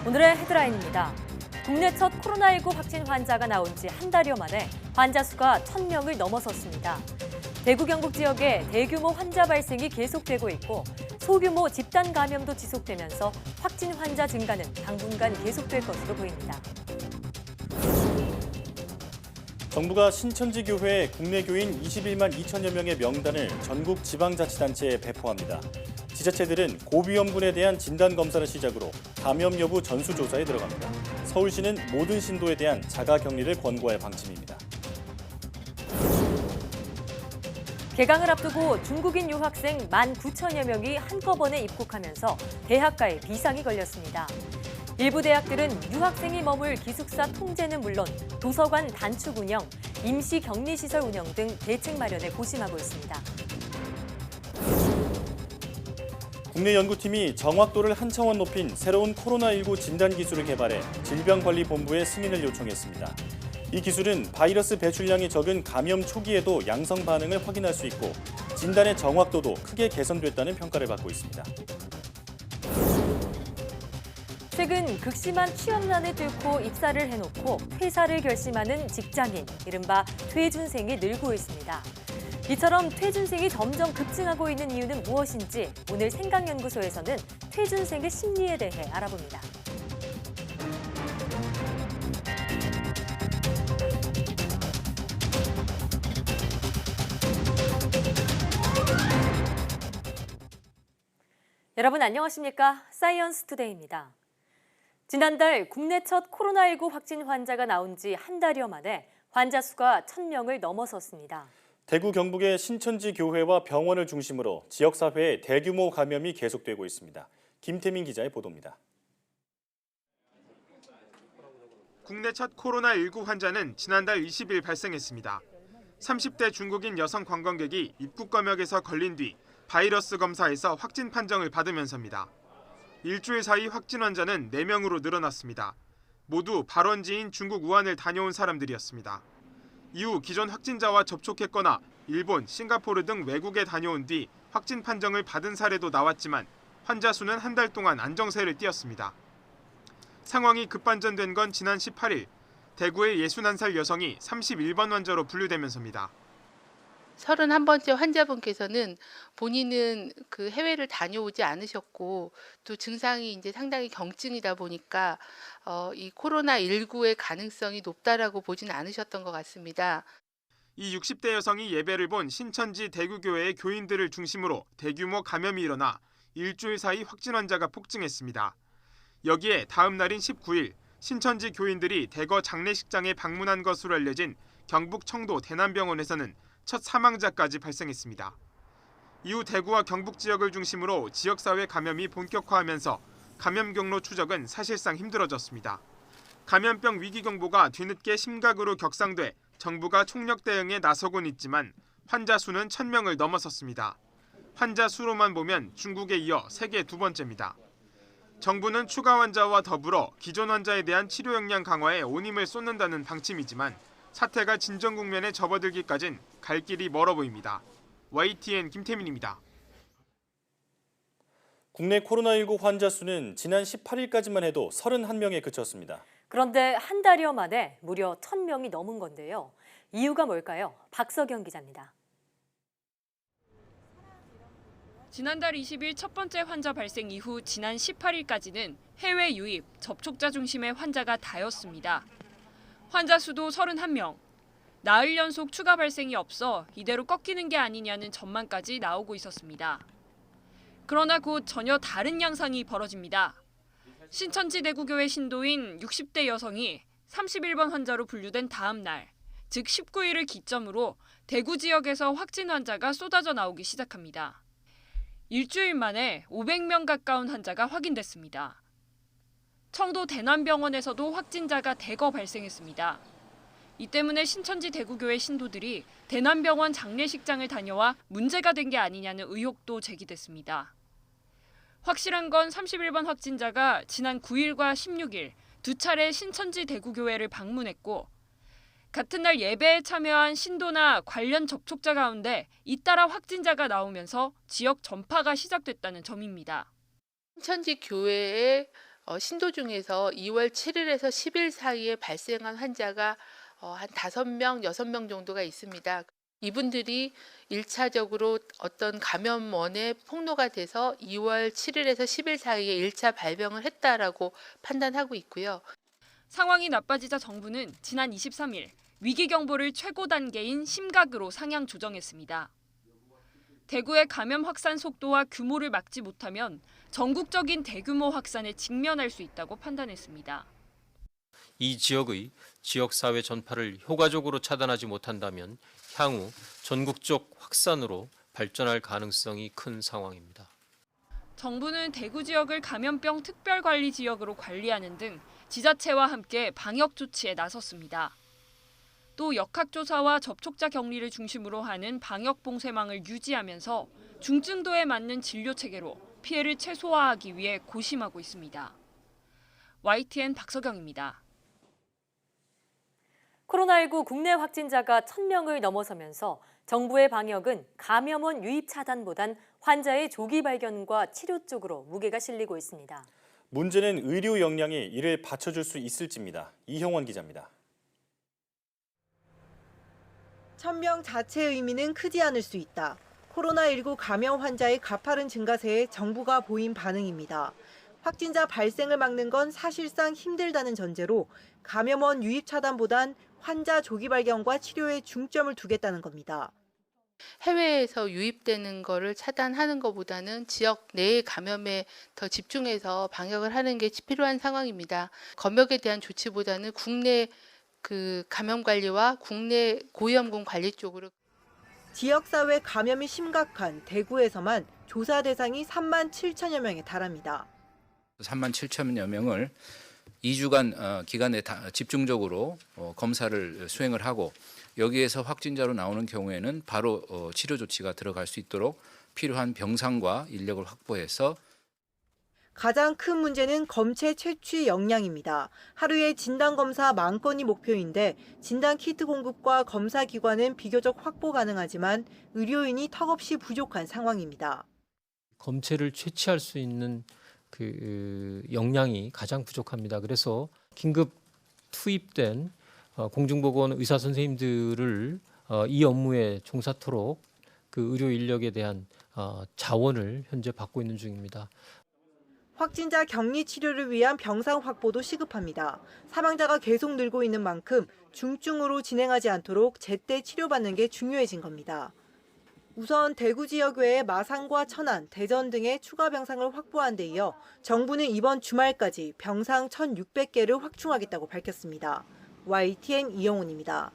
오늘의 헤드라인입니다. 국내 첫 코로나19 확진 환자가 나온 지 한 달여 만에 환자 수가 1,000명을 넘어섰습니다. 대구 경북 지역에 대규모 환자 발생이 계속되고 있고 소규모 집단 감염도 지속되면서 확진 환자 증가는 당분간 계속될 것으로 보입니다. 정부가 신천지 교회에 국내 교인 21만 2천여 명의 명단을 전국 지방자치단체에 배포합니다. 지자체들은 고위험군에 대한 진단검사를 시작으로 감염 여부 전수조사에 들어갑니다. 서울시는 모든 신도에 대한 자가격리를 권고할 방침입니다. 개강을 앞두고 중국인 유학생 19,000여 명이 한꺼번에 입국하면서 대학가에 비상이 걸렸습니다. 일부 대학들은 유학생이 머물 기숙사 통제는 물론 도서관 단축 운영, 임시 격리시설 운영 등 대책 마련에 고심하고 있습니다. 국내 연구팀이 정확도를 한 차원 높인 새로운 코로나19 진단 기술을 개발해 질병관리본부에 승인을 요청했습니다. 이 기술은 바이러스 배출량이 적은 감염 초기에도 양성 반응을 확인할 수 있고 진단의 정확도도 크게 개선됐다는 평가를 받고 있습니다. 최근 극심한 취업난을 뚫고 입사를 해놓고 퇴사를 결심하는 직장인, 이른바 퇴준생이 늘고 있습니다. 이처럼 퇴준생이 점점 급증하고 있는 이유는 무엇인지 오늘 생각연구소에서는 퇴준생의 심리에 대해 알아봅니다. 여러분 안녕하십니까? 사이언스 투데이입니다. 지난달 국내 첫 코로나19 확진 환자가 나온 지 한 달여 만에 환자 수가 1,000명을 넘어섰습니다. 대구 경북의 신천지 교회와 병원을 중심으로 지역사회에 대규모 감염이 계속되고 있습니다. 김태민 기자의 보도입니다. 국내 첫 코로나19 환자는 지난달 20일 발생했습니다. 30대 중국인 여성 관광객이 입국검역에서 걸린 뒤 바이러스 검사에서 확진 판정을 받으면서입니다. 일주일 사이 확진 환자는 4명으로 늘어났습니다. 모두 발원지인 중국 우한을 다녀온 사람들이었습니다. 이후 기존 확진자와 접촉했거나 일본, 싱가포르 등 외국에 다녀온 뒤 확진 판정을 받은 사례도 나왔지만 환자 수는 한 달 동안 안정세를 띄었습니다. 상황이 급반전된 건 지난 18일 대구의 61살 여성이 31번 환자로 분류되면서입니다. 31번째 환자분께서는 본인은 그 해외를 다녀오지 않으셨고 또 증상이 이제 상당히 경증이다 보니까 이 코로나19의 가능성이 높다라고 보진 않으셨던 것 같습니다. 이 60대 여성이 예배를 본 신천지 대구교회의 교인들을 중심으로 대규모 감염이 일어나 일주일 사이 확진 환자가 폭증했습니다. 여기에 다음 날인 19일 신천지 교인들이 대거 장례식장에 방문한 것으로 알려진 경북 청도 대남병원에서는 첫 사망자까지 발생했습니다. 이후 대구와 경북 지역을 중심으로 지역사회 감염이 본격화하면서 감염 경로 추적은 사실상 힘들어졌습니다. 감염병 위기경보가 뒤늦게 심각으로 격상돼 정부가 총력 대응에 나서곤 있지만 환자 수는 1,000명을 넘어섰습니다. 환자 수로만 보면 중국에 이어 세계 두 번째입니다. 정부는 추가 환자와 더불어 기존 환자에 대한 치료 역량 강화에 온 힘을 쏟는다는 방침이지만 사태가 진정 국면에 접어들기까진 갈 길이 멀어 보입니다. YTN 김태민입니다. 국내 코로나19 환자 수는 지난 18일까지만 해도 31명에 그쳤습니다. 그런데 한 달여 만에 무려 1,000명이 넘은 건데요. 이유가 뭘까요? 박석영 기자입니다. 지난달 20일 첫 번째 환자 발생 이후 지난 18일까지는 해외 유입, 접촉자 중심의 환자가 다였습니다. 환자 수도 31명. 나흘 연속 추가 발생이 없어 이대로 꺾이는 게 아니냐는 전망까지 나오고 있었습니다. 그러나 곧 전혀 다른 양상이 벌어집니다. 신천지 대구교회 신도인 60대 여성이 31번 환자로 분류된 다음 날, 즉 19일을 기점으로 대구 지역에서 확진 환자가 쏟아져 나오기 시작합니다. 일주일 만에 500명 가까운 환자가 확인됐습니다. 청도 대남병원에서도 확진자가 대거 발생했습니다. 이 때문에 신천지 대구교회 신도들이 대남병원 장례식장을 다녀와 문제가 된 게 아니냐는 의혹도 제기됐습니다. 확실한 건 31번 확진자가 지난 9일과 16일 두 차례 신천지 대구교회를 방문했고 같은 날 예배에 참여한 신도나 관련 접촉자 가운데 잇따라 확진자가 나오면서 지역 전파가 시작됐다는 점입니다. 신천지 교회에 신도 중에서 2월 7일에서 10일 사이에 발생한 환자가 한 5명, 6명 정도가 있습니다. 이분들이 1차적으로 어떤 감염원에 폭로가 돼서 2월 7일에서 10일 사이에 1차 발병을 했다라고 판단하고 있고요. 상황이 나빠지자 정부는 지난 23일 위기 경보를 최고 단계인 심각으로 상향 조정했습니다. 대구의 감염 확산 속도와 규모를 막지 못하면 전국적인 대규모 확산에 직면할 수 있다고 판단했습니다. 이 지역의 지역사회 전파를 효과적으로 차단하지 못한다면 향후 전국적 확산으로 발전할 가능성이 큰 상황입니다. 정부는 대구 지역을 감염병 특별관리 지역으로 관리하는 등 지자체와 함께 방역 조치에 나섰습니다. 또 역학조사와 접촉자 격리를 중심으로 하는 방역 봉쇄망을 유지하면서 중증도에 맞는 진료 체계로 피해를 최소화하기 위해 고심하고 있습니다. YTN 박서경입니다. 코로나19 국내 확진자가 1,000명을 넘어서면서 정부의 방역은 감염원 유입 차단보단 환자의 조기 발견과 치료 쪽으로 무게가 실리고 있습니다. 문제는 의료 역량이 이를 받쳐줄 수 있을지입니다. 이형원 기자입니다. 1,000명 자체의 의미는 크지 않을 수 있다. 코로나19 감염 환자의 가파른 증가세에 정부가 보인 반응입니다. 확진자 발생을 막는 건 사실상 힘들다는 전제로 감염원 유입 차단보단 환자 조기 발견과 치료에 중점을 두겠다는 겁니다. 해외에서 유입되는 거를 차단하는 것보다는 지역 내의 감염에 더 집중해서 방역을 하는 게 필요한 상황입니다. 검역에 대한 조치보다는 국내 감염 관리와 국내 고위험군 관리 쪽으로. 지역사회 감염이 심각한 대구에서만 조사 대상이 3만 7천여 명에 달합니다. 3만 7천여 명을 2주간 기간에 집중적으로 검사를 수행을 하고 여기에서 확진자로 나오는 경우에는 바로 치료 조치가 들어갈 수 있도록 필요한 병상과 인력을 확보해서 가장 큰 문제는 검체 채취 역량입니다. 하루에 진단검사 10,000건이 목표인데 진단키트 공급과 검사 기관은 비교적 확보 가능하지만 의료인이 턱없이 부족한 상황입니다. 검체를 채취할 수 있는 역량이 가장 부족합니다. 그래서 긴급 투입된 공중보건 의사 선생님들을 이 업무에 종사토록 의료 인력에 대한 자원을 현재 받고 있는 중입니다. 확진자 격리 치료를 위한 병상 확보도 시급합니다. 사망자가 계속 늘고 있는 만큼 중증으로 진행하지 않도록 제때 치료받는 게 중요해진 겁니다. 우선 대구 지역 외에 마산과 천안, 대전 등의 추가 병상을 확보한 데 이어 정부는 이번 주말까지 병상 1,600개를 확충하겠다고 밝혔습니다. YTN 이영훈입니다.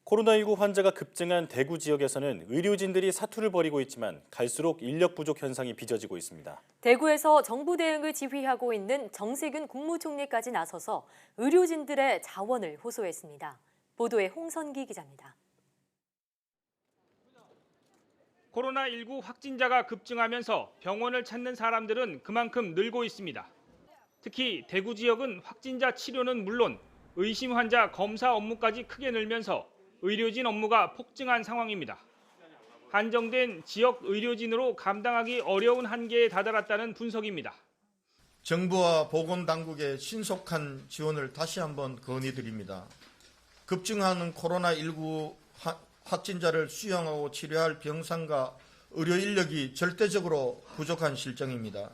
코로나19 환자가 급증한 대구 지역에서는 의료진들이 사투를 벌이고 있지만 갈수록 인력 부족 현상이 빚어지고 있습니다. 대구에서 정부 대응을 지휘하고 있는 정세균 국무총리까지 나서서 의료진들의 자원을 호소했습니다. 보도에 홍선기 기자입니다. 코로나19 확진자가 급증하면서 병원을 찾는 사람들은 그만큼 늘고 있습니다. 특히 대구 지역은 확진자 치료는 물론 의심 환자 검사 업무까지 크게 늘면서 의료진 업무가 폭증한 상황입니다. 한정된 지역 의료진으로 감당하기 어려운 한계에 다다랐다는 분석입니다. 정부와 보건당국의 신속한 지원을 다시 한번 건의드립니다. 급증하는 코로나19 확진자를 수용하고 치료할 병상과 의료 인력이 절대적으로 부족한 실정입니다.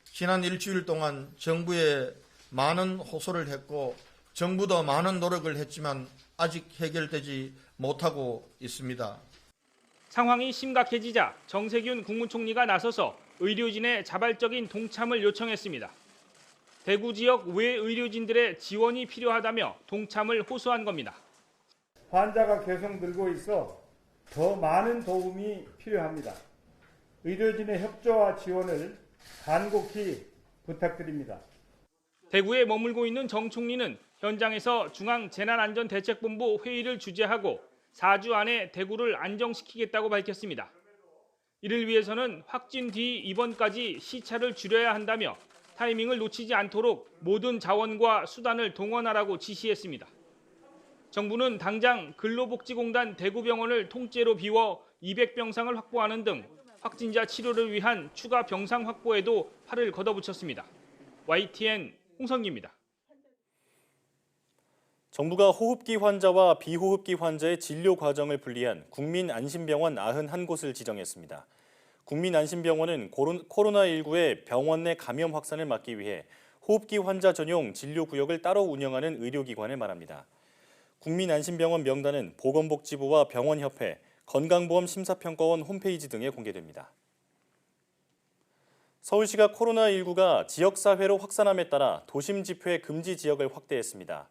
지난 일주일 동안 정부에 많은 호소를 했고 정부도 많은 노력을 했지만 아직 해결되지 못하고 있습니다. 상황이 심각해지자 정세균 국무총리가 나서서 의료진의 자발적인 동참을 요청했습니다. 대구 지역 외 의료진들의 지원이 필요하다며 동참을 호소한 겁니다. 환자가 계속 늘고 있어 더 많은 도움이 필요합니다. 의료진의 협조와 지원을 간곡히 부탁드립니다. 대구에 머물고 있는 정 총리는 현장에서 중앙재난안전대책본부 회의를 주재하고 4주 안에 대구를 안정시키겠다고 밝혔습니다. 이를 위해서는 확진 뒤 입원까지 시차를 줄여야 한다며 타이밍을 놓치지 않도록 모든 자원과 수단을 동원하라고 지시했습니다. 정부는 당장 근로복지공단 대구병원을 통째로 비워 200병상을 확보하는 등 확진자 치료를 위한 추가 병상 확보에도 팔을 걷어붙였습니다. YTN 홍성기입니다. 정부가 호흡기 환자와 비호흡기 환자의 진료 과정을 분리한 국민안심병원 91곳을 지정했습니다. 국민안심병원은 코로나19의 병원 내 감염 확산을 막기 위해 호흡기 환자 전용 진료구역을 따로 운영하는 의료기관을 말합니다. 국민안심병원 명단은 보건복지부와 병원협회, 건강보험심사평가원 홈페이지 등에 공개됩니다. 서울시가 코로나19가 지역사회로 확산함에 따라 도심 집회 금지 지역을 확대했습니다.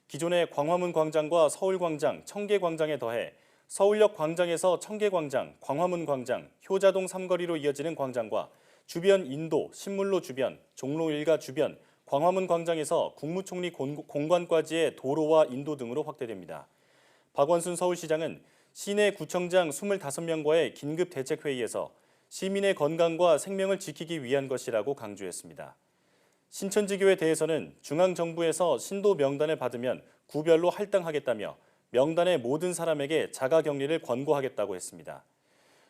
기존의 광화문 광장과 서울광장, 청계광장에 더해 서울역 광장에서 청계광장, 광화문 광장, 효자동 삼거리로 이어지는 광장과 주변 인도, 신물로 주변, 종로 일가 주변, 광화문 광장에서 국무총리 공관과지의 도로와 인도 등으로 확대됩니다. 박원순 서울시장은 시내 구청장 25명과의 긴급 대책회의에서 시민의 건강과 생명을 지키기 위한 것이라고 강조했습니다. 신천지교에 대해서는 중앙정부에서 신도 명단을 받으면 구별로 할당하겠다며 명단의 모든 사람에게 자가격리를 권고하겠다고 했습니다.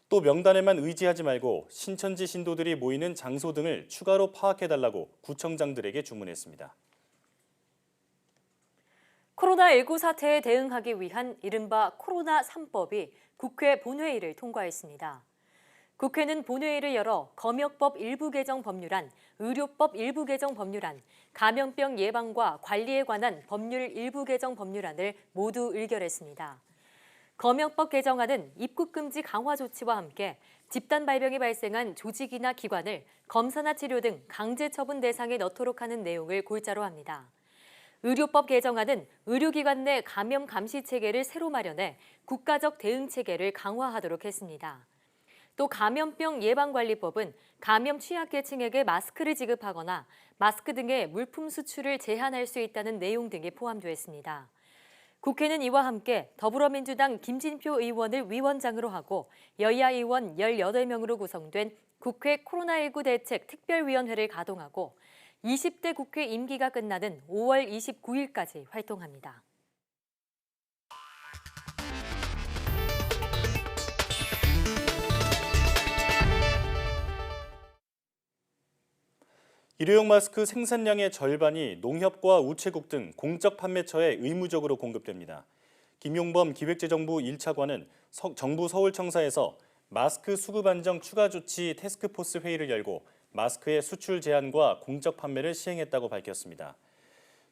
또 명단에만 의지하지 말고 신천지 신도들이 모이는 장소 등을 추가로 파악해달라고 구청장들에게 주문했습니다. 코로나19 사태에 대응하기 위한 이른바 코로나 3법이 국회 본회의를 통과했습니다. 국회는 본회의를 열어 검역법 일부 개정 법률안, 의료법 일부 개정 법률안, 감염병 예방과 관리에 관한 법률 일부 개정 법률안을 모두 의결했습니다. 검역법 개정안은 입국 금지 강화 조치와 함께 집단 발병이 발생한 조직이나 기관을 검사나 치료 등 강제 처분 대상에 넣도록 하는 내용을 골자로 합니다. 의료법 개정안은 의료기관 내 감염 감시 체계를 새로 마련해 국가적 대응 체계를 강화하도록 했습니다. 또 감염병 예방관리법은 감염 취약계층에게 마스크를 지급하거나 마스크 등의 물품 수출을 제한할 수 있다는 내용 등이 포함되었습니다. 국회는 이와 함께 더불어민주당 김진표 의원을 위원장으로 하고 여야 의원 18명으로 구성된 국회 코로나19 대책 특별위원회를 가동하고 20대 국회 임기가 끝나는 5월 29일까지 활동합니다. 일회용 마스크 생산량의 절반이 농협과 우체국 등 공적 판매처에 의무적으로 공급됩니다. 김용범 기획재정부 1차관은 정부 서울청사에서 마스크 수급 안정 추가 조치 태스크포스 회의를 열고 마스크의 수출 제한과 공적 판매를 시행했다고 밝혔습니다.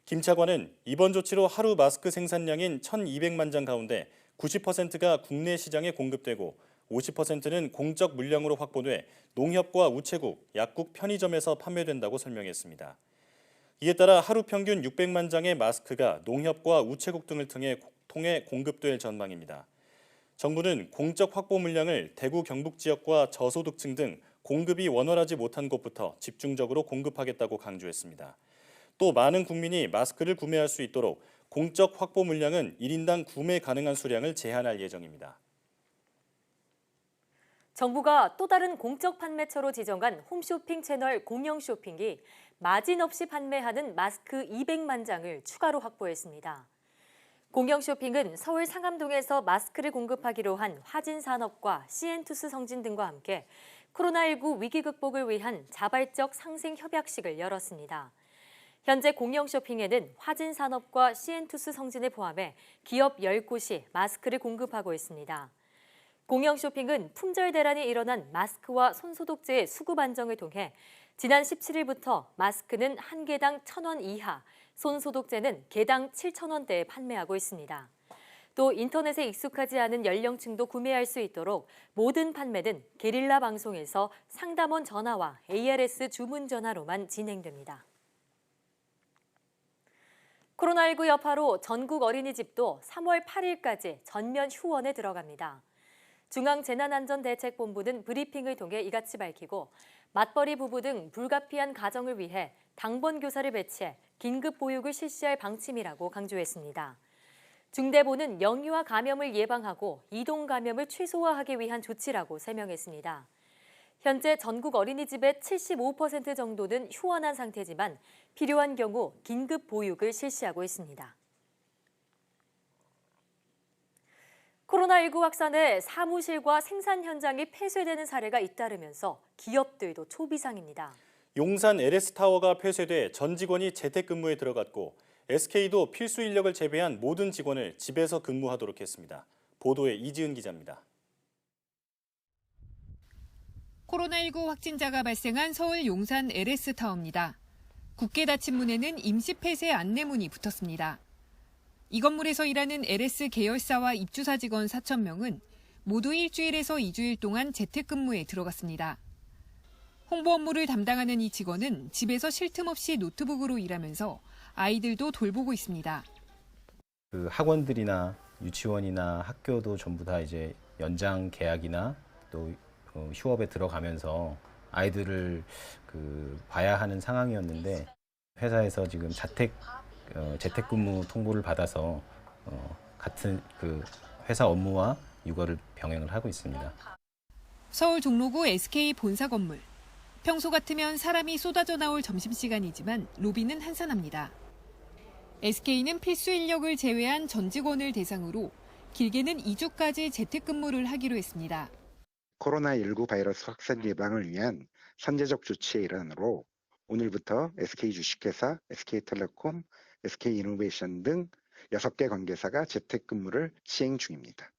김 차관은 이번 조치로 하루 마스크 생산량인 1,200만 장 가운데 90%가 국내 시장에 공급되고 50%는 공적 물량으로 확보돼 농협과 우체국, 약국, 편의점에서 판매된다고 설명했습니다. 이에 따라 하루 평균 600만 장의 마스크가 농협과 우체국 등을 통해 공급될 전망입니다. 정부는 공적 확보 물량을 대구 경북 지역과 저소득층 등 공급이 원활하지 못한 곳부터 집중적으로 공급하겠다고 강조했습니다. 또 많은 국민이 마스크를 구매할 수 있도록 공적 확보 물량은 1인당 구매 가능한 수량을 제한할 예정입니다. 정부가 또 다른 공적 판매처로 지정한 홈쇼핑 채널 공영쇼핑이 마진 없이 판매하는 마스크 200만 장을 추가로 확보했습니다. 공영쇼핑은 서울 상암동에서 마스크를 공급하기로 한 화진산업과 CN투스 성진 등과 함께 코로나19 위기 극복을 위한 자발적 상생 협약식을 열었습니다. 현재 공영쇼핑에는 화진산업과 CN투스 성진을 포함해 기업 10곳이 마스크를 공급하고 있습니다. 공영쇼핑은 품절 대란이 일어난 마스크와 손소독제의 수급 안정을 통해 지난 17일부터 마스크는 한 개당 1,000원 이하, 손소독제는 개당 7,000원대에 판매하고 있습니다. 또 인터넷에 익숙하지 않은 연령층도 구매할 수 있도록 모든 판매는 게릴라 방송에서 상담원 전화와 ARS 주문 전화로만 진행됩니다. 코로나19 여파로 전국 어린이집도 3월 8일까지 전면 휴원에 들어갑니다. 중앙재난안전대책본부는 브리핑을 통해 이같이 밝히고 맞벌이 부부 등 불가피한 가정을 위해 당번 교사를 배치해 긴급 보육을 실시할 방침이라고 강조했습니다. 중대본은 영유아 감염을 예방하고 이동 감염을 최소화하기 위한 조치라고 설명했습니다. 현재 전국 어린이집의 75% 정도는 휴원한 상태지만 필요한 경우 긴급 보육을 실시하고 있습니다. 코로나19 확산에 사무실과 생산 현장이 폐쇄되는 사례가 잇따르면서 기업들도 초비상입니다. 용산 LS타워가 폐쇄돼 전 직원이 재택근무에 들어갔고 SK도 필수 인력을 제외한 모든 직원을 집에서 근무하도록 했습니다. 보도에 이지은 기자입니다. 코로나19 확진자가 발생한 서울 용산 LS타워입니다. 굳게 닫힌 문에는 임시 폐쇄 안내문이 붙었습니다. 이 건물에서 일하는 LS 계열사와 입주사 직원 4,000명은 모두 일주일에서 2주일 동안 재택근무에 들어갔습니다. 홍보 업무를 담당하는 이 직원은 집에서 쉴 틈 없이 노트북으로 일하면서 아이들도 돌보고 있습니다. 그 학원들이나 유치원이나 학교도 전부 다 이제 연장 계약이나 또 휴업에 들어가면서 아이들을 봐야 하는 상황이었는데 회사에서 지금 재택근무 통보를 받아서 같은 회사 업무와 육아를 병행을 하고 있습니다. 서울 종로구 SK 본사 건물. 평소 같으면 사람이 쏟아져 나올 점심시간이지만 로비는 한산합니다. SK는 필수 인력을 제외한 전 직원을 대상으로 길게는 2주까지 재택근무를 하기로 했습니다. 코로나19 바이러스 확산 예방을 위한 선제적 조치의 일환으로 오늘부터 SK 주식회사, SK텔레콤, SK이노베이션 등 6개 관계사가 재택근무를 시행 중입니다.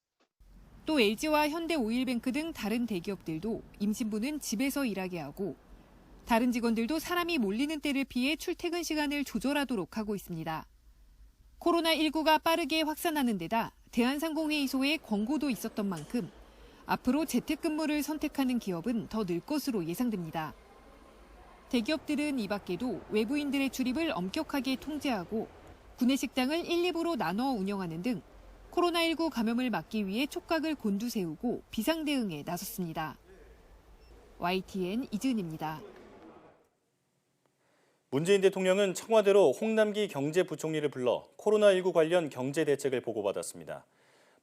또 LG와 현대오일뱅크 등 다른 대기업들도 임신부는 집에서 일하게 하고 다른 직원들도 사람이 몰리는 때를 피해 출퇴근 시간을 조절하도록 하고 있습니다. 코로나19가 빠르게 확산하는 데다 대한상공회의소의 권고도 있었던 만큼 앞으로 재택근무를 선택하는 기업은 더 늘 것으로 예상됩니다. 대기업들은 이 밖에도 외부인들의 출입을 엄격하게 통제하고 구내식당을 1, 2부로 나눠 운영하는 등 코로나19 감염을 막기 위해 촉각을 곤두세우고 비상대응에 나섰습니다. YTN 이지은입니다. 문재인 대통령은 청와대로 홍남기 경제부총리를 불러 코로나19 관련 경제 대책을 보고받았습니다.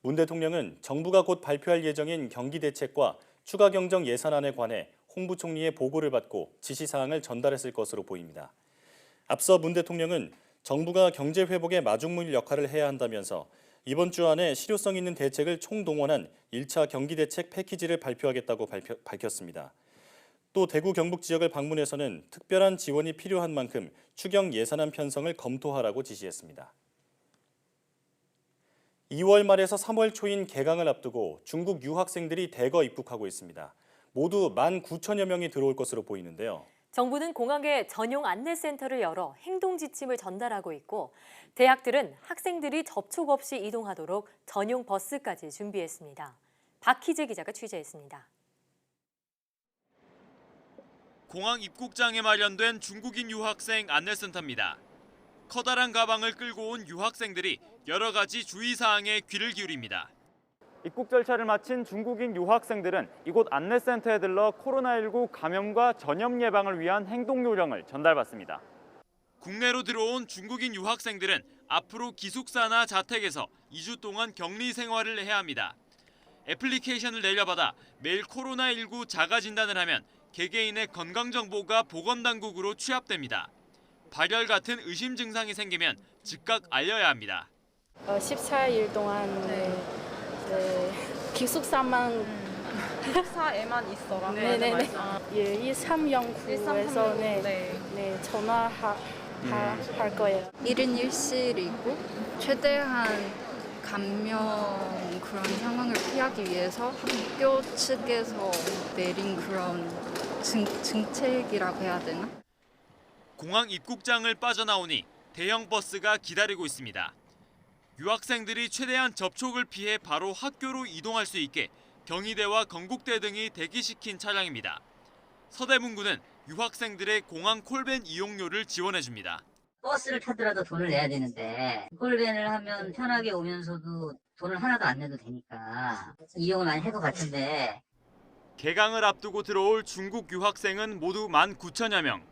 문 대통령은 정부가 곧 발표할 예정인 경기대책과 추가 경정 예산안에 관해 홍 부총리의 보고를 받고 지시사항을 전달했을 것으로 보입니다. 앞서 문 대통령은 정부가 경제 회복의 마중물 역할을 해야 한다면서 이번 주 안에 실효성 있는 대책을 총동원한 1차 경기대책 패키지를 발표하겠다고 밝혔습니다. 또 대구 경북 지역을 방문해서는 특별한 지원이 필요한 만큼 추경 예산안 편성을 검토하라고 지시했습니다. 2월 말에서 3월 초인 개강을 앞두고 중국 유학생들이 대거 입국하고 있습니다. 모두 19,000여 명이 들어올 것으로 보이는데요. 정부는 공항에 전용 안내센터를 열어 행동 지침을 전달하고 있고 대학들은 학생들이 접촉 없이 이동하도록 전용 버스까지 준비했습니다. 박희재 기자가 취재했습니다. 공항 입국장에 마련된 중국인 유학생 안내센터입니다. 커다란 가방을 끌고 온 유학생들이 여러 가지 주의사항에 귀를 기울입니다. 입국 절차를 마친 중국인 유학생들은 이곳 안내센터에 들러 코로나19 감염과 전염 예방을 위한 행동 요령을 전달받습니다. 국내로 들어온 중국인 유학생들은 앞으로 기숙사나 자택에서 2주 동안 격리 생활을 해야 합니다. 애플리케이션을 내려받아 매일 코로나19 자가 진단을 하면 개개인의 건강 정보가 보건당국으로 취합됩니다. 발열 같은 의심 증상이 생기면 즉각 알려야 합니다. 14일 동안 기숙사에만 있어라. 네네네. 1309에서 전화할 거예요. 1인 1실이고 최대한 감염 그런 상황을 피하기 위해서 학교 측에서 내린 그런 정책이라고 해야 되나? 공항 입국장을 빠져나오니 대형 버스가 기다리고 있습니다. 유학생들이 최대한 접촉을 피해 바로 학교로 이동할 수 있게 경희대와 건국대 등이 대기시킨 차량입니다. 서대문구는 유학생들의 공항 콜밴 이용료를 지원해줍니다. 버스를 타더라도 돈을 내야 되는데 콜밴을 하면 편하게 오면서도 돈을 하나도 안 내도 되니까 이용을 많이 할 것 같은데. 개강을 앞두고 들어올 중국 유학생은 모두 19,000여 명.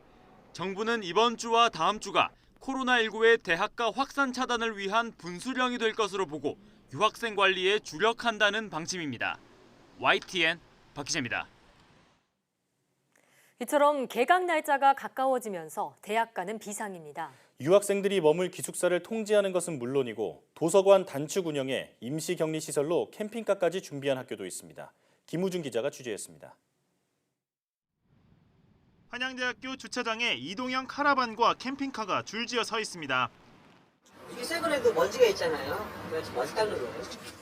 정부는 이번 주와 다음 주가 코로나19의 대학가 확산 차단을 위한 분수령이 될 것으로 보고 유학생 관리에 주력한다는 방침입니다. YTN 박희재입니다. 이처럼 개강 날짜가 가까워지면서 대학가는 비상입니다. 유학생들이 머물 기숙사를 통제하는 것은 물론이고 도서관 단축 운영에 임시격리시설로 캠핑카까지 준비한 학교도 있습니다. 김우준 기자가 취재했습니다. 한양대학교 주차장에 이동형 카라반과 캠핑카가 줄지어 서 있습니다. 이게 최근에도 먼지가 있잖아요. 그래서 먼지 닦는 거예요.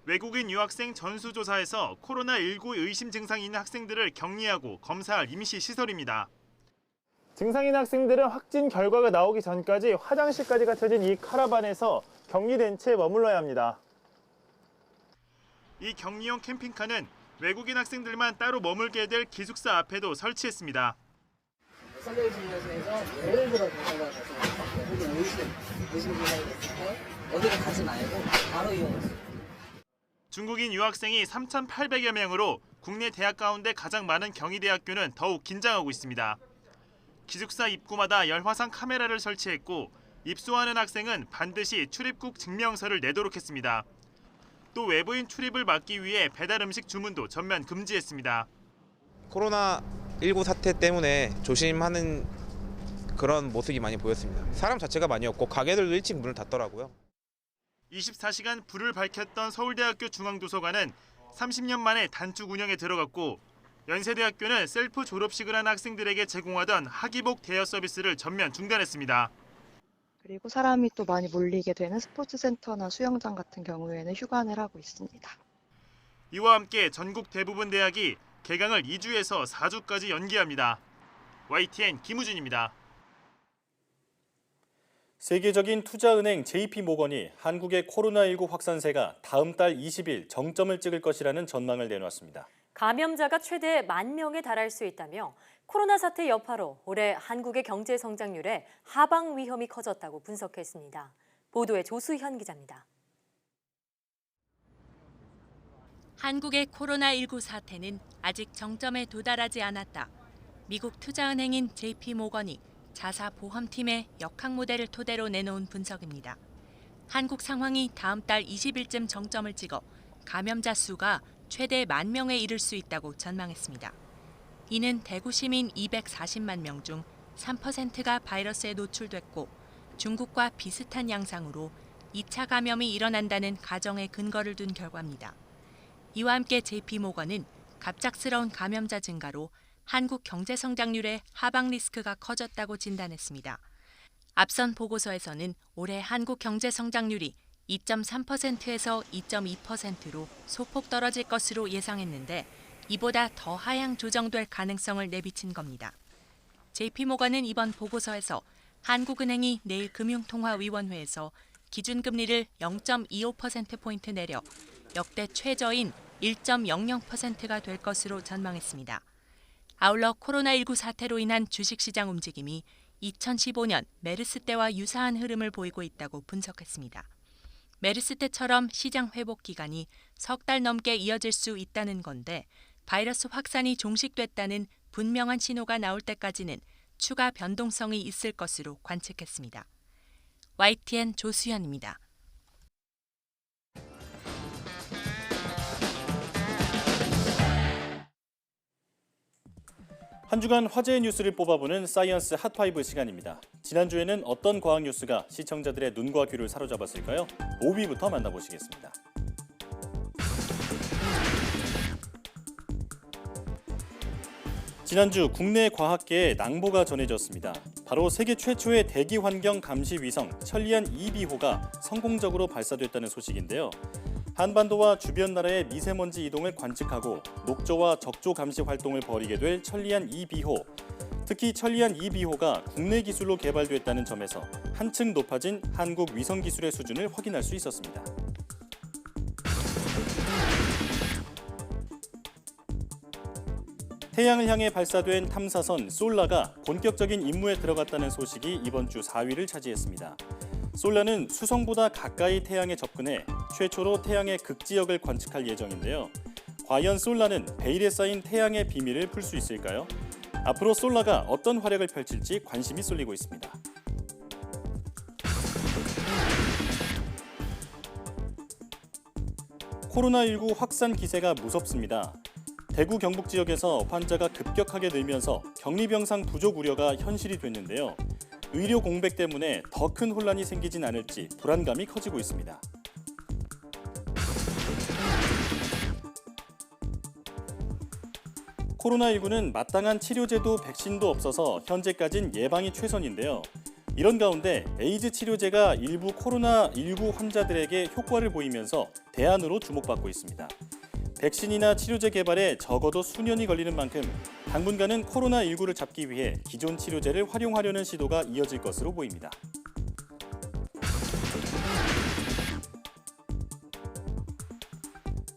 외국인 유학생 전수조사에서 코로나19 의심 증상이 있는 학생들을 격리하고 검사할 임시 시설입니다. 증상 있는 학생들은 확진 결과가 나오기 전까지 화장실까지 갖춰진 이 카라반에서 격리된 채 머물러야 합니다. 이 격리용 캠핑카는 외국인 학생들만 따로 머물게 될 기숙사 앞에도 설치했습니다. 선별진료소에서 예를 들어 보다가 여기 의심 증상이 됐을 때 어디를 가지 말고 바로 이용할 수 있어요. 중국인 유학생이 3,800여 명으로 국내 대학 가운데 가장 많은 경희대학교는 더욱 긴장하고 있습니다. 기숙사 입구마다 열화상 카메라를 설치했고 입소하는 학생은 반드시 출입국 증명서를 내도록 했습니다. 또 외부인 출입을 막기 위해 배달 음식 주문도 전면 금지했습니다. 코로나19 사태 때문에 조심하는 그런 모습이 많이 보였습니다. 사람 자체가 많이 없고 가게들도 일찍 문을 닫더라고요. 24시간 불을 밝혔던 서울대학교 중앙도서관은 30년 만에 단축 운영에 들어갔고 연세대학교는 셀프 졸업식을 한 학생들에게 제공하던 학위복 대여 서비스를 전면 중단했습니다. 그리고 사람이 또 많이 몰리게 되는 스포츠센터나 수영장 같은 경우에는 휴관을 하고 있습니다. 이와 함께 전국 대부분 대학이 개강을 2주에서 4주까지 연기합니다. YTN 김우진입니다. 세계적인 투자은행 JP모건이 한국의 코로나19 확산세가 다음 달 20일 정점을 찍을 것이라는 전망을 내놓았습니다. 감염자가 최대 10,000명에 달할 수 있다며 코로나 사태 여파로 올해 한국의 경제 성장률에 하방 위험이 커졌다고 분석했습니다. 보도에 조수현 기자입니다. 한국의 코로나19 사태는 아직 정점에 도달하지 않았다. 미국 투자은행인 JP모건이 자사보험팀의 역학 모델을 토대로 내놓은 분석입니다. 한국 상황이 다음 달 20일쯤 정점을 찍어 감염자 수가 최대 10,000명에 이를 수 있다고 전망했습니다. 이는 대구 시민 240만 명 중 3%가 바이러스에 노출됐고 중국과 비슷한 양상으로 2차 감염이 일어난다는 가정에 근거를 둔 결과입니다. 이와 함께 JP모건은 갑작스러운 감염자 증가로 한국 경제 성장률의 하방 리스크가 커졌다고 진단했습니다. 앞선 보고서에서는 올해 한국 경제 성장률이 2.3%에서 2.2%로 소폭 떨어질 것으로 예상했는데 이보다 더 하향 조정될 가능성을 내비친 겁니다. JP모건은 이번 보고서에서 한국은행이 내일 금융통화위원회에서 기준금리를 0.25%포인트 내려 역대 최저인 1.00%가 될 것으로 전망했습니다. 아울러 코로나19 사태로 인한 주식시장 움직임이 2015년 메르스 때와 유사한 흐름을 보이고 있다고 분석했습니다. 메르스 때처럼 시장 회복 기간이 석 달 넘게 이어질 수 있다는 건데 바이러스 확산이 종식됐다는 분명한 신호가 나올 때까지는 추가 변동성이 있을 것으로 관측했습니다. YTN 조수현입니다. 한 주간 화제의 뉴스를 뽑아보는 사이언스 핫5 시간입니다. 지난주에는 어떤 과학 뉴스가 시청자들의 눈과 귀를 사로잡았을까요? 5위부터 만나보시겠습니다. 지난주 국내 과학계에 낭보가 전해졌습니다. 바로 세계 최초의 대기 환경 감시 위성 천리안 2B호가 성공적으로 발사됐다는 소식인데요. 한반도와 주변 나라의 미세먼지 이동을 관측하고 녹조와 적조 감시 활동을 벌이게 될 천리안 2B호. 특히 천리안 2B호가 국내 기술로 개발됐다는 점에서 한층 높아진 한국 위성 기술의 수준을 확인할 수 있었습니다. 태양을 향해 발사된 탐사선 솔라가 본격적인 임무에 들어갔다는 소식이 이번 주 4위를 차지했습니다. 솔라는 수성보다 가까이 태양에 접근해 최초로 태양의 극지역을 관측할 예정인데요. 과연 솔라는 베일에 쌓인 태양의 비밀을 풀 수 있을까요? 앞으로 솔라가 어떤 활약을 펼칠지 관심이 쏠리고 있습니다. 코로나19 확산 기세가 무섭습니다. 대구 경북 지역에서 환자가 급격하게 늘면서 격리병상 부족 우려가 현실이 됐는데요. 의료 공백 때문에 더 큰 혼란이 생기진 않을지 불안감이 커지고 있습니다. 코로나19는 마땅한 치료제도 백신도 없어서 현재까진 예방이 최선인데요. 이런 가운데 에이즈 치료제가 일부 코로나19 환자들에게 효과를 보이면서 대안으로 주목받고 있습니다. 백신이나 치료제 개발에 적어도 수년이 걸리는 만큼 당분간은 코로나19를 잡기 위해 기존 치료제를 활용하려는 시도가 이어질 것으로 보입니다.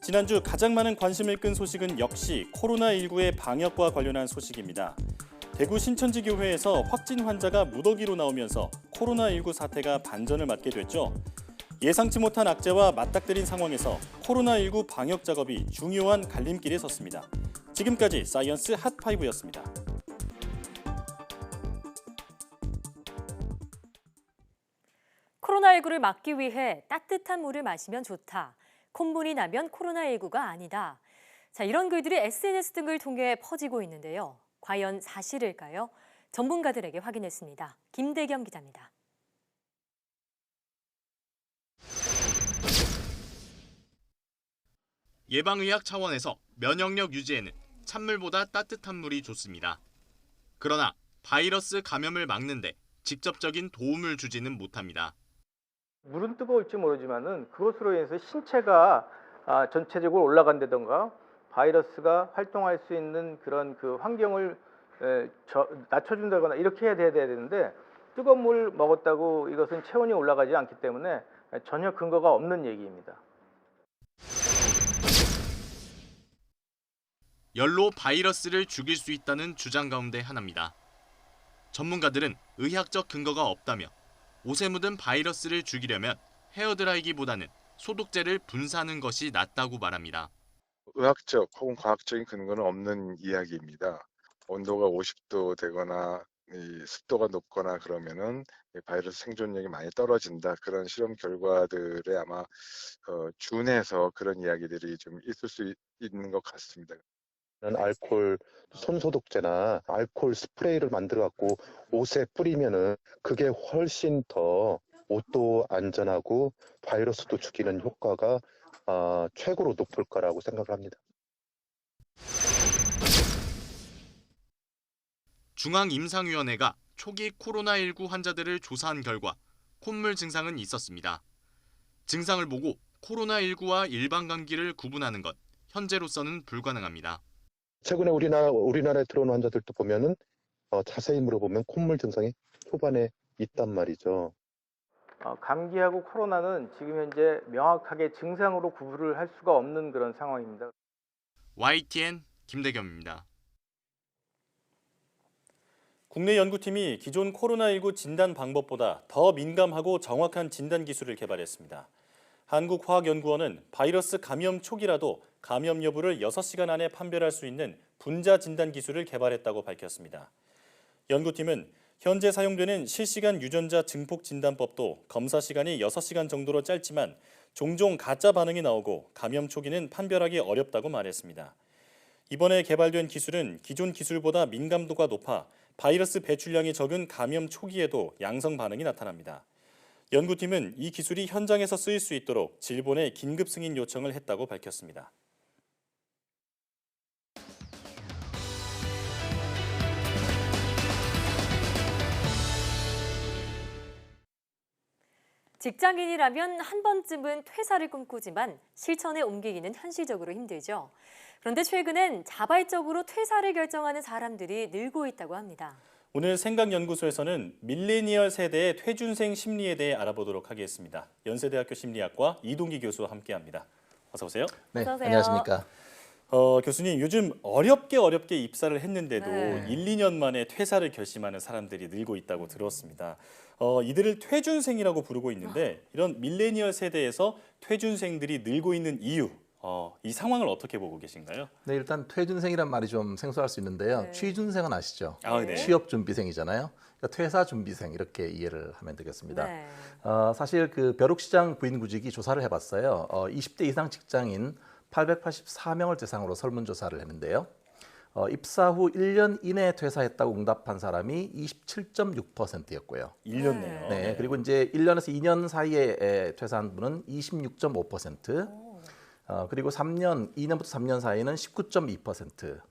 지난주 가장 많은 관심을 끈 소식은 역시 코로나19의 방역과 관련한 소식입니다. 대구 신천지 교회에서 확진 환자가 무더기로 나오면서 코로나19 사태가 반전을 맞게 됐죠. 예상치 못한 악재와 맞닥뜨린 상황에서 코로나19 방역 작업이 중요한 갈림길에 섰습니다. 지금까지 사이언스 핫5였습니다. 코로나19를 막기 위해 따뜻한 물을 마시면 좋다. 콧물이 나면 코로나19가 아니다. 자, 이런 글들이 SNS 등을 통해 퍼지고 있는데요. 과연 사실일까요? 전문가들에게 확인했습니다. 김대겸 기자입니다. 예방의학 차원에서 면역력 유지에는 찬물보다 따뜻한 물이 좋습니다. 그러나 바이러스 감염을 막는데 직접적인 도움을 주지는 못합니다. 물은 뜨거울지 모르지만은 그것으로 인해서 신체가 전체적으로 올라간다던가 바이러스가 활동할 수 있는 그런 그 환경을 낮춰준다거나 이렇게 해야 되는데 뜨거운 물 먹었다고 이것은 체온이 올라가지 않기 때문에 전혀 근거가 없는 얘기입니다. 열로 바이러스를 죽일 수 있다는 주장 가운데 하나입니다. 전문가들은 의학적 근거가 없다며 옷에 묻은 바이러스를 죽이려면 헤어드라이기보다는 소독제를 분사하는 것이 낫다고 말합니다. 의학적 혹은 과학적인 근거는 없는 이야기입니다. 온도가 50도 되거나 습도가 높거나 그러면은 바이러스 생존력이 많이 떨어진다. 그런 실험 결과들에 아마 준해서 그런 이야기들이 좀 있을 수 있는 것 같습니다. 알코올 손소독제나 알코올 스프레이를 만들어 갖고 옷에 뿌리면은 그게 훨씬 더 옷도 안전하고 바이러스도 죽이는 효과가 최고로 높을 거라고 생각합니다. 중앙임상위원회가 초기 코로나19 환자들을 조사한 결과 콧물 증상은 있었습니다. 증상을 보고 코로나19와 일반 감기를 구분하는 것, 현재로서는 불가능합니다. 최근에 우리나라에 들어온 환자들도 보면은 자세히 물어보면 콧물 증상이 초반에 있단 말이죠. 감기하고 코로나는 지금 현재 명확하게 증상으로 구분을 할 수가 없는 그런 상황입니다. YTN 김대겸입니다. 국내 연구팀이 기존 코로나19 진단 방법보다 더 민감하고 정확한 진단 기술을 개발했습니다. 한국화학연구원은 바이러스 감염 초기라도 감염 여부를 6시간 안에 판별할 수 있는 분자 진단 기술을 개발했다고 밝혔습니다. 연구팀은 현재 사용되는 실시간 유전자 증폭 진단법도 검사 시간이 6시간 정도로 짧지만 종종 가짜 반응이 나오고 감염 초기는 판별하기 어렵다고 말했습니다. 이번에 개발된 기술은 기존 기술보다 민감도가 높아 바이러스 배출량이 적은 감염 초기에도 양성 반응이 나타납니다. 연구팀은 이 기술이 현장에서 쓰일 수 있도록 질본에 긴급 승인 요청을 했다고 밝혔습니다. 직장인이라면 한 번쯤은 퇴사를 꿈꾸지만 실천에 옮기기는 현실적으로 힘들죠. 그런데 최근엔 자발적으로 퇴사를 결정하는 사람들이 늘고 있다고 합니다. 오늘 생각연구소에서는 밀레니얼 세대의 퇴준생 심리에 대해 알아보도록 하겠습니다. 연세대학교 심리학과 이동기 교수와 함께합니다. 어서 오세요. 네, 어서 오세요. 안녕하십니까. 교수님, 요즘 어렵게 입사를 했는데도 네. 1, 2년 만에 퇴사를 결심하는 사람들이 늘고 있다고 들었습니다. 이들을 퇴준생이라고 부르고 있는데 이런 밀레니얼 세대에서 퇴준생들이 늘고 있는 이유, 이 상황을 어떻게 보고 계신가요? 네, 일단 퇴준생이란 말이 좀 생소할 수 있는데요. 네. 취준생은 아시죠? 네. 취업준비생이잖아요. 그러니까 퇴사준비생 이렇게 이해를 하면 되겠습니다. 네. 사실 그 벼룩시장 부인구직이 조사를 해봤어요. 20대 이상 직장인 884명을 대상으로 설문조사를 했는데요. 입사 후 1년 이내에 퇴사했다고 응답한 사람이 27.6%였고요. 1년 내요. 네, 그리고 이제 1년에서 2년 사이에 퇴사한 분은 26.5%, 그리고 2년부터 3년 사이는 19.2%,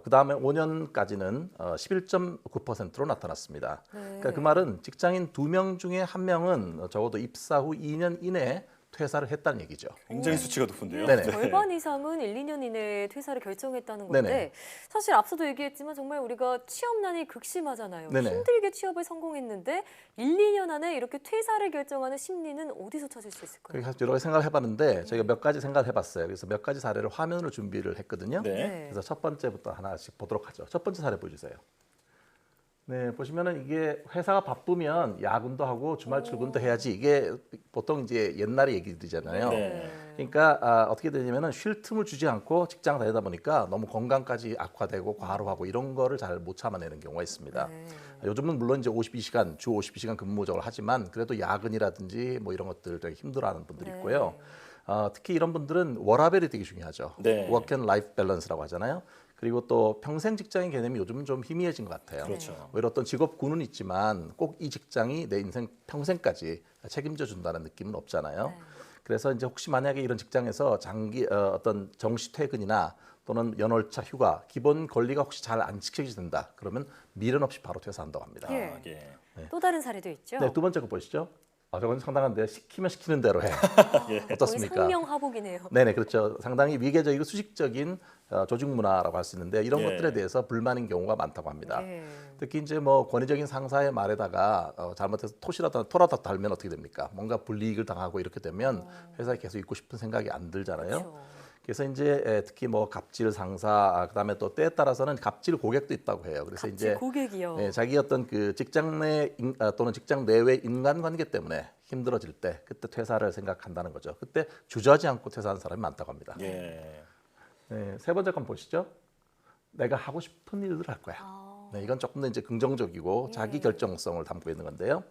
그 다음에 5년까지는 11.9%로 나타났습니다. 네. 그러니까 그 말은 직장인 2명 중에 1명은 적어도 입사 후 2년 이내에 퇴사를 했다는 얘기죠. 굉장히 수치가 높은데요. 네네. 절반 이상은 1, 2년 이내에 퇴사를 결정했다는 건데 네네. 사실 앞서도 얘기했지만 정말 우리가 취업난이 극심하잖아요. 네네. 힘들게 취업을 성공했는데 1, 2년 안에 이렇게 퇴사를 결정하는 심리는 어디서 찾을 수 있을까요? 그래서 여러 가지 생각을 해봤는데 저희가 몇 가지 생각을 해봤어요. 그래서 몇 가지 사례를 화면으로 준비를 했거든요. 네. 그래서 첫 번째부터 하나씩 보도록 하죠. 첫 번째 사례 보여주세요. 네, 보시면은 이게 회사가 바쁘면 야근도 하고 주말 출근도 해야지, 이게 보통 이제 옛날의 얘기들이잖아요. 네. 그러니까 어떻게 되냐면은 쉴 틈을 주지 않고 직장 다니다 보니까 너무 건강까지 악화되고 과로하고 이런 거를 잘 못 참아내는 경우가 있습니다. 요즘은 물론 이제 52시간, 주 52시간 근무적으로 하지만 그래도 야근이라든지 뭐 이런 것들 되게 힘들어하는 분들이 있고요. 특히 이런 분들은 워라밸이 되게 중요하죠. 네. 워크 앤 라이프 밸런스라고 하잖아요. 그리고 또 평생 직장인 개념이 요즘은 좀 희미해진 것 같아요. 그렇죠. 오히려 어떤 직업군은 있지만 꼭 이 직장이 내 인생 평생까지 책임져 준다는 느낌은 없잖아요. 그래서 이제 혹시 만약에 이런 직장에서 장기 어떤 정시 퇴근이나 또는 연월차 휴가 기본 권리가 혹시 잘 안 지켜진다 그러면 미련 없이 바로 퇴사한다고 합니다. 예. 네. 또 다른 사례도 있죠. 네, 두 번째 거 보시죠. 저건 상당한데 시키면 시키는 대로 해. 어떻습니까? 거의 상명하복이네요. 네네, 그렇죠. 상당히 위계적이고 수직적인 조직 문화라고 할 수 있는데 이런 예. 것들에 대해서 불만인 경우가 많다고 합니다. 예. 특히 이제 뭐 권위적인 상사의 말에다가 잘못해서 토라도 달면 어떻게 됩니까? 뭔가 불이익을 당하고 이렇게 되면 회사에 계속 있고 싶은 생각이 안 들잖아요. 그렇죠. 그래서 이제 특히 뭐 갑질 상사, 그다음에 또 때에 따라서는 갑질 고객도 있다고 해요. 그래서 갑질 이제 고객이요. 자기 어떤 그 직장 내 또는 직장 내외 인간관계 때문에 힘들어질 때 그때 퇴사를 생각한다는 거죠. 그때 주저하지 않고 퇴사하는 사람이 많다고 합니다. 예. 네, 세 번째 건 보시죠. 내가 하고 싶은 일을 할 거야. 네, 이건 조금 더 이제 긍정적이고 자기 결정성을 담고 있는 건데요.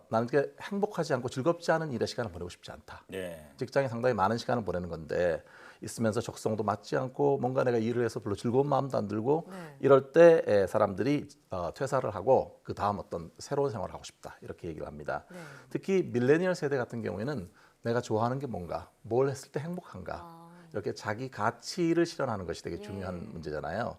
나는 이렇게 행복하지 않고 즐겁지 않은 일의 시간을 보내고 싶지 않다. 네. 직장에 상당히 많은 시간을 보내는 건데 있으면서 적성도 맞지 않고 뭔가 내가 일을 해서 별로 즐거운 마음도 안 들고 이럴 때 사람들이 퇴사를 하고 그 다음 어떤 새로운 생활을 하고 싶다 이렇게 얘기를 합니다. 특히 밀레니얼 세대 같은 경우에는 내가 좋아하는 게 뭔가, 뭘 했을 때 행복한가 이렇게 자기 가치를 실현하는 것이 되게 중요한 문제잖아요.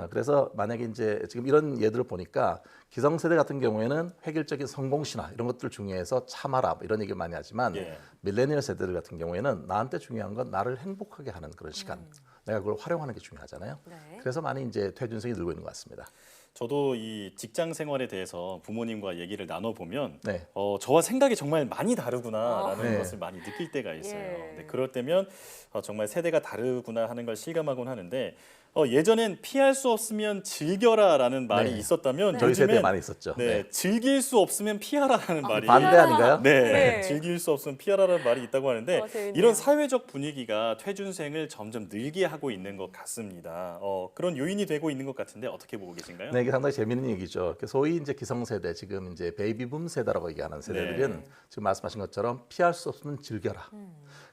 그래서 만약에 이제 지금 이런 예들을 보니까 기성세대 같은 경우에는 획일적인 성공신화 이런 것들을 중요해서 참아라 이런 얘기를 많이 하지만 밀레니얼 세대들 같은 경우에는 나한테 중요한 건 나를 행복하게 하는 그런 시간, 내가 그걸 활용하는 게 중요하잖아요. 그래서 많이 이제 퇴준성이 늘고 있는 것 같습니다. 저도 이 직장 생활에 대해서 부모님과 얘기를 나눠보면 네. 저와 생각이 정말 많이 다르구나라는 네. 것을 많이 느낄 때가 있어요. 예. 네, 그럴 때면 정말 세대가 다르구나 하는 걸 실감하곤 하는데 예전엔 피할 수 없으면 즐겨라라는 말이 네. 있었다면 저희 세대에 요즘엔 많이 있었죠. 네, 즐길 수 없으면 피하라라는 말이 반대 아닌가요? 네, 네. 즐길 수 없으면 피하라는 말이 있다고 하는데 재밌네요. 이런 사회적 분위기가 퇴준생을 점점 늘게 하고 있는 것 같습니다. 그런 요인이 되고 있는 것 같은데 어떻게 보고 계신가요? 네, 이게 상당히 재미있는 얘기죠. 소위 이제 기성세대, 지금 이제 베이비붐 세대라고 얘기하는 세대들은 네. 지금 말씀하신 것처럼 피할 수 없으면 즐겨라.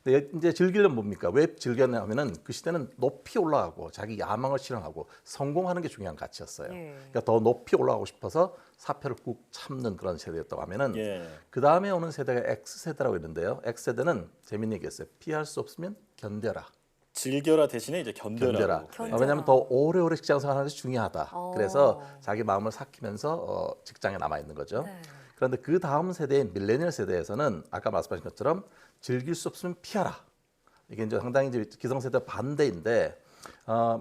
근데 이제 즐기려면 뭡니까? 왜 즐겼냐면은 그 시대는 높이 올라가고 자기 야망을 실현하고 성공하는 게 중요한 가치였어요. 그러니까 더 높이 올라가고 싶어서 사표를 꾹 참는 그런 세대였다고 하면은 그 다음에 오는 세대가 X세대라고 있는데요. X세대는 재밌는 얘기였어요. 피할 수 없으면 견뎌라. 즐겨라 대신에 이제 견뎌라. 왜냐하면 더 오래오래 직장 생활하는 것이 중요하다. 그래서 자기 마음을 삭히면서 직장에 남아 있는 거죠. 그런데 그 다음 세대인 밀레니얼 세대에서는 아까 말씀하신 것처럼 즐길 수 없으면 피하라. 이게 이제 상당히 이제 기성세대 반대인데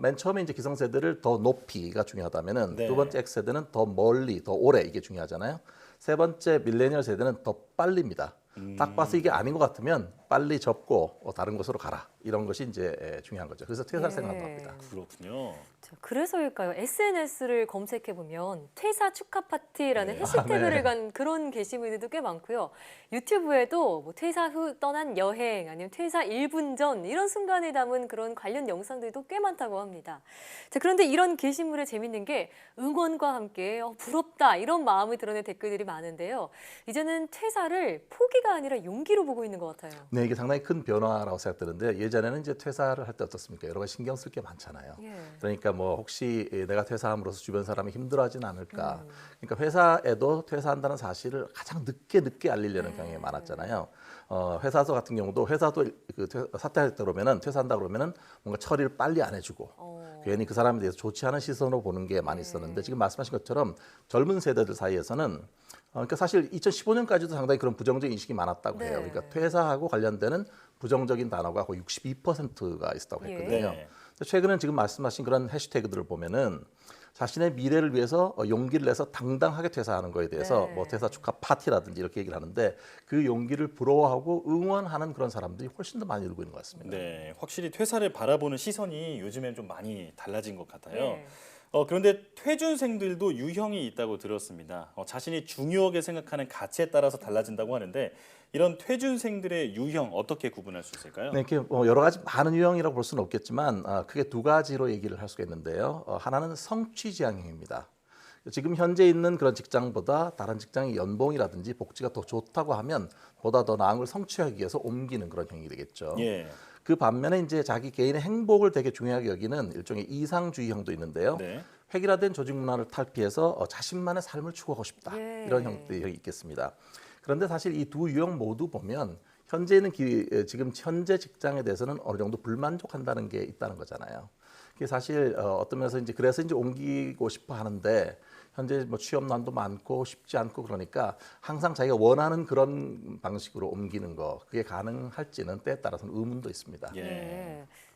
맨 처음에 이제 기성세대를 더 높이가 중요하다면은 두 번째 X세대는 더 멀리, 더 오래 이게 중요하잖아요. 세 번째 밀레니얼 세대는 더 빨리입니다. 딱 봐서 이게 아닌 것 같으면 빨리 접고 다른 곳으로 가라. 이런 것이 이제 중요한 거죠. 그래서 퇴사를 생각한다고 합니다. 그렇군요. 그래서일까요? SNS를 검색해 보면 퇴사 축하 파티라는 해시태그를 간 그런 게시물들도 꽤 많고요. 유튜브에도 뭐 퇴사 후 떠난 여행 아니면 퇴사 1분 전 이런 순간을 담은 그런 관련 영상들도 꽤 많다고 합니다. 자, 그런데 이런 게시물에 재밌는 게 응원과 함께 부럽다 이런 마음을 드러낸 댓글들이 많은데요. 이제는 퇴사를 포기가 아니라 용기로 보고 있는 것 같아요. 네, 이게 상당히 큰 변화라고 생각되는데 예전에는 이제 퇴사를 할 때 어떻습니까? 여러 가지 신경 쓸 게 많잖아요. 그러니까 뭐 혹시 내가 퇴사함으로써 주변 사람이 힘들어하지는 않을까. 그러니까 회사에도 퇴사한다는 사실을 가장 늦게 알리려는 경향이 많았잖아요. 회사서 같은 경우도 회사도 그 사퇴할 때 그러면은 퇴사한다 그러면은 뭔가 처리를 빨리 안 해주고 괜히 그 사람에 대해서 좋지 않은 시선으로 보는 게 많이 있었는데 지금 말씀하신 것처럼 젊은 세대들 사이에서는 그러니까 사실 2015년까지도 상당히 그런 부정적인 인식이 많았다고 해요. 그러니까 퇴사하고 관련되는 부정적인 단어가 거의 62%가 있었다고 했거든요. 최근에 지금 말씀하신 그런 해시태그들을 보면은 자신의 미래를 위해서 용기를 내서 당당하게 퇴사하는 거에 대해서 뭐 퇴사 축하 파티라든지 이렇게 얘기를 하는데 그 용기를 부러워하고 응원하는 그런 사람들이 훨씬 더 많이 늘고 있는 것 같습니다. 네, 확실히 퇴사를 바라보는 시선이 요즘엔 좀 많이 달라진 것 같아요. 그런데 퇴준생들도 유형이 있다고 들었습니다. 자신이 중요하게 생각하는 가치에 따라서 달라진다고 하는데 이런 퇴준생들의 유형 어떻게 구분할 수 있을까요? 네, 이렇게 여러 가지 많은 유형이라고 볼 수는 없겠지만 크게 두 가지로 얘기를 할 수가 있는데요. 하나는 성취 지향형입니다. 지금 현재 있는 그런 직장보다 다른 직장의 연봉이라든지 복지가 더 좋다고 하면 보다 더 나은 걸 성취하기 위해서 옮기는 그런 형이 되겠죠. 그 반면에 이제 자기 개인의 행복을 되게 중요하게 여기는 일종의 이상주의형도 있는데요. 획일화된 조직 문화를 탈피해서 자신만의 삶을 추구하고 싶다. 이런 형들이 있겠습니다. 그런데 사실 이 두 유형 모두 보면 현재 있는 지금 현재 직장에 대해서는 어느 정도 불만족한다는 게 있다는 거잖아요. 그게 사실 어떤 면에서 이제 그래서 이제 옮기고 싶어 하는데 현재 뭐 취업난도 많고 쉽지 않고 그러니까 항상 자기가 원하는 그런 방식으로 옮기는 거 그게 가능할지는 때에 따라서는 의문도 있습니다.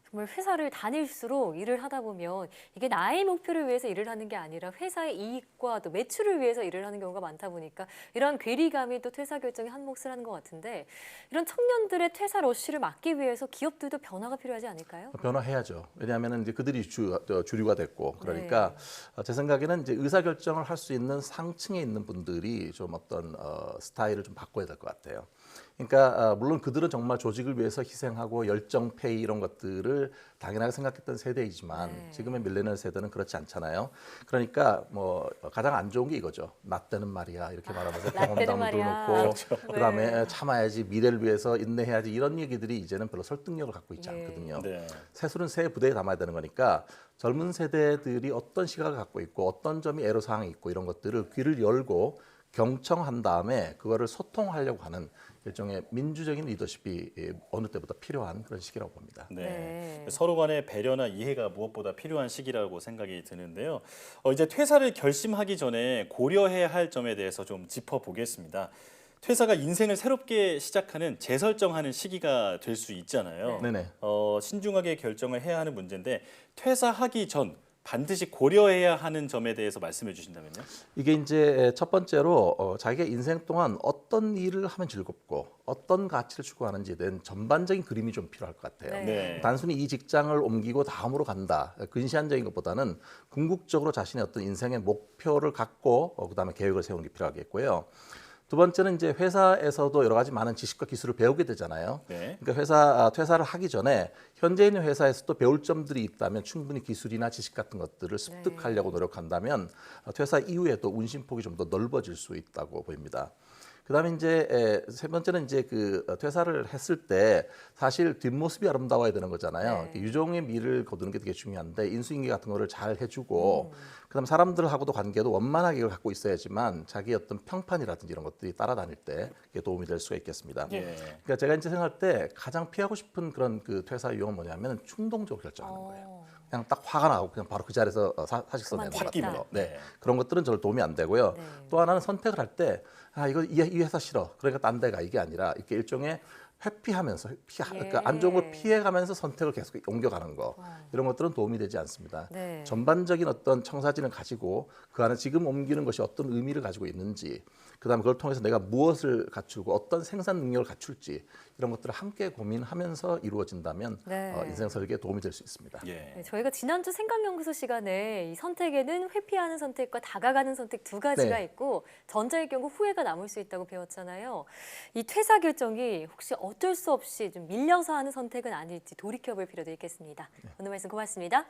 정말 회사를 다닐수록 일을 하다 보면 이게 나의 목표를 위해서 일을 하는 게 아니라 회사의 이익과 또 매출을 위해서 일을 하는 경우가 많다 보니까 이런 괴리감이 또 퇴사 결정에 한 몫을 하는 것 같은데 이런 청년들의 퇴사 러쉬를 막기 위해서 기업들도 변화가 필요하지 않을까요? 변화해야죠. 왜냐하면 이제 그들이 주류가 됐고 그러니까 제 생각에는 이제 의사 결정을 할 수 있는 상층에 있는 분들이 좀 어떤 스타일을 좀 바꿔야 될 것 같아요. 그러니까 물론 그들은 정말 조직을 위해서 희생하고 열정 페이 이런 것들을 당연하게 생각했던 세대이지만 지금의 밀레니얼 세대는 그렇지 않잖아요. 그러니까 뭐 가장 안 좋은 게 이거죠. 나 때는 말이야 이렇게 말하면서 경험담을 들어놓고 그다음에 참아야지 미래를 위해서 인내해야지 이런 얘기들이 이제는 별로 설득력을 갖고 있지 않거든요. 새술은 새 부대에 담아야 되는 거니까 젊은 세대들이 어떤 시각을 갖고 있고 어떤 점이 애로사항이 있고 이런 것들을 귀를 열고 경청한 다음에 그거를 소통하려고 하는 일종의 민주적인 리더십이 어느 때보다 필요한 그런 시기라고 봅니다. 서로 간의 배려나 이해가 무엇보다 필요한 시기라고 생각이 드는데요. 이제 퇴사를 결심하기 전에 고려해야 할 점에 대해서 좀 짚어보겠습니다. 퇴사가 인생을 새롭게 시작하는 재설정하는 시기가 될 수 있잖아요. 신중하게 결정을 해야 하는 문제인데 퇴사하기 전 반드시 고려해야 하는 점에 대해서 말씀해 주신다면요? 이게 이제 첫 번째로 자기가 인생 동안 어떤 일을 하면 즐겁고 어떤 가치를 추구하는지에 대한 전반적인 그림이 좀 필요할 것 같아요. 단순히 이 직장을 옮기고 다음으로 간다. 근시안적인 것보다는 궁극적으로 자신의 어떤 인생의 목표를 갖고 그다음에 계획을 세우는 게 필요하겠고요. 두 번째는 이제 회사에서도 여러 가지 많은 지식과 기술을 배우게 되잖아요. 그러니까 퇴사를 하기 전에 현재 있는 회사에서도 배울 점들이 있다면 충분히 기술이나 지식 같은 것들을 습득하려고 노력한다면 퇴사 이후에도 운신폭이 좀 더 넓어질 수 있다고 보입니다. 그다음에 이제 세 번째는 이제 그 퇴사를 했을 때 사실 뒷모습이 아름다워야 되는 거잖아요. 유종의 미를 거두는 게 되게 중요한데 인수인계 같은 거를 잘 해주고 그다음 사람들하고도 관계도 원만하게 갖고 있어야지만 자기 어떤 평판이라든지 이런 것들이 따라다닐 때 그게 도움이 될 수가 있겠습니다. 그러니까 제가 이제 생각할 때 가장 피하고 싶은 그런 그 퇴사 유형은 뭐냐면 충동적으로 결정하는 거예요. 그냥 딱 화가 나고 그냥 바로 그 자리에서 사직서 내는 거. 그런 것들은 저를 도움이 안 되고요. 또 하나는 선택을 할 때 이거 이 회사 싫어. 그러니까 딴 데 가 이게 아니라 이렇게 일종의 회피하면서 그러니까 안 좋은 걸 피해가면서 선택을 계속 옮겨가는 거 이런 것들은 도움이 되지 않습니다. 전반적인 어떤 청사진을 가지고 그 안에 지금 옮기는 것이 어떤 의미를 가지고 있는지 그다음에 그걸 통해서 내가 무엇을 갖추고 어떤 생산 능력을 갖출지 이런 것들을 함께 고민하면서 이루어진다면 인생 설계에 도움이 될 수 있습니다. 저희가 지난주 생각연구소 시간에 이 선택에는 회피하는 선택과 다가가는 선택 두 가지가 있고 전자의 경우 후회가 남을 수 있다고 배웠잖아요. 이 퇴사 결정이 혹시 어쩔 수 없이 좀 밀려서 하는 선택은 아닐지 돌이켜볼 필요도 있겠습니다. 오늘 말씀 고맙습니다.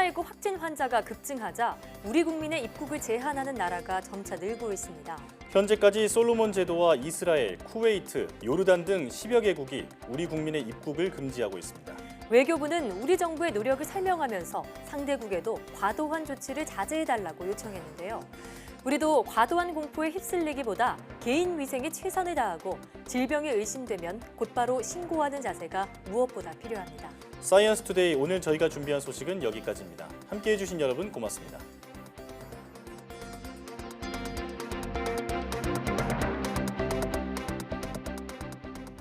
코로나19 확진 환자가 급증하자 우리 국민의 입국을 제한하는 나라가 점차 늘고 있습니다. 현재까지 솔로몬 제도와 이스라엘, 쿠웨이트, 요르단 등 10여 개국이 우리 국민의 입국을 금지하고 있습니다. 외교부는 우리 정부의 노력을 설명하면서 상대국에도 과도한 조치를 자제해달라고 요청했는데요. 우리도 과도한 공포에 휩쓸리기보다 개인 위생에 최선을 다하고 질병이 의심되면 곧바로 신고하는 자세가 무엇보다 필요합니다. 사이언스 투데이 오늘 저희가 준비한 소식은 여기까지입니다. 함께해 주신 여러분 고맙습니다.